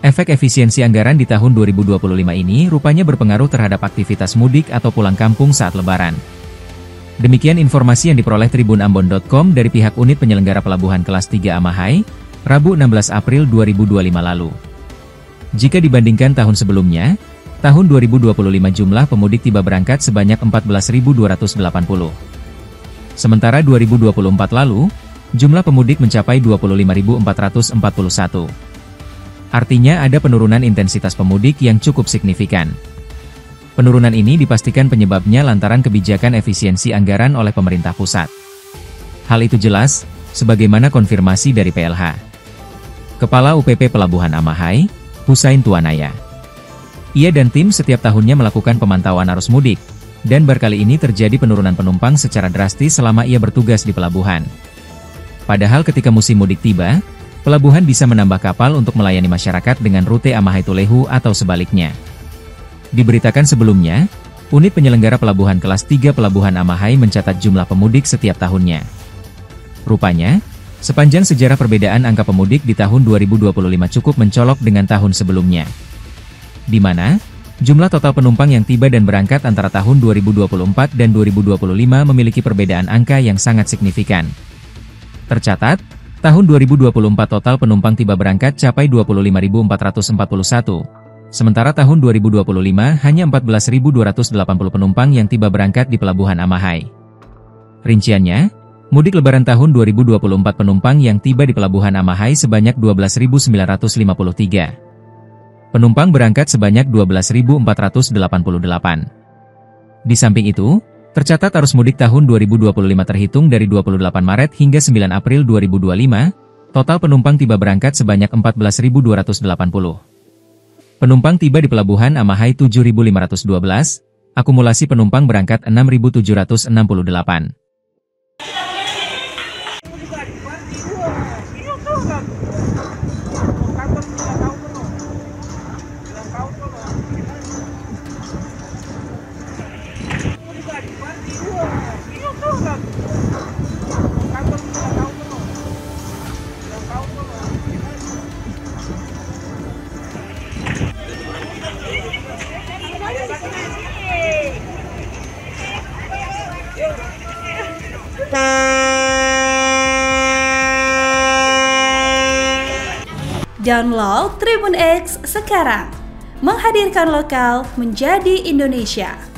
Efek efisiensi anggaran di tahun 2025 ini rupanya berpengaruh terhadap aktivitas mudik atau pulang kampung saat Lebaran. Demikian informasi yang diperoleh tribunambon.com dari pihak unit penyelenggara pelabuhan kelas 3 Amahai, Rabu 16 April 2025 lalu. Jika dibandingkan tahun sebelumnya, tahun 2025 jumlah pemudik tiba berangkat sebanyak 14.280. Sementara 2024 lalu, jumlah pemudik mencapai 25.441. Artinya ada penurunan intensitas pemudik yang cukup signifikan. Penurunan ini dipastikan penyebabnya lantaran kebijakan efisiensi anggaran oleh pemerintah pusat. Hal itu jelas, sebagaimana konfirmasi dari PLH. Kepala UPP Pelabuhan Amahai, Husain Tuanaya. Ia dan tim setiap tahunnya melakukan pemantauan arus mudik, dan berkali ini terjadi penurunan penumpang secara drastis selama ia bertugas di pelabuhan. Padahal ketika musim mudik tiba, pelabuhan bisa menambah kapal untuk melayani masyarakat dengan rute Amahai-Tulehu atau sebaliknya. Diberitakan sebelumnya, unit penyelenggara pelabuhan kelas 3 Pelabuhan Amahai mencatat jumlah pemudik setiap tahunnya. Rupanya, sepanjang sejarah perbedaan angka pemudik di tahun 2025 cukup mencolok dengan tahun sebelumnya. Di mana, jumlah total penumpang yang tiba dan berangkat antara tahun 2024 dan 2025 memiliki perbedaan angka yang sangat signifikan. Tercatat, tahun 2024 total penumpang tiba berangkat capai 25.441, sementara tahun 2025 hanya 14.280 penumpang yang tiba berangkat di Pelabuhan Amahai. Rinciannya, mudik Lebaran tahun 2024 penumpang yang tiba di Pelabuhan Amahai sebanyak 12.953. Penumpang berangkat sebanyak 12.488. Di samping itu, tercatat arus mudik tahun 2025 terhitung dari 28 Maret hingga 9 April 2025, total penumpang tiba berangkat sebanyak 14.280. Penumpang tiba di Pelabuhan Amahai 7.512, akumulasi penumpang berangkat 6.768. Download Tribun X sekarang, menghadirkan lokal menjadi Indonesia.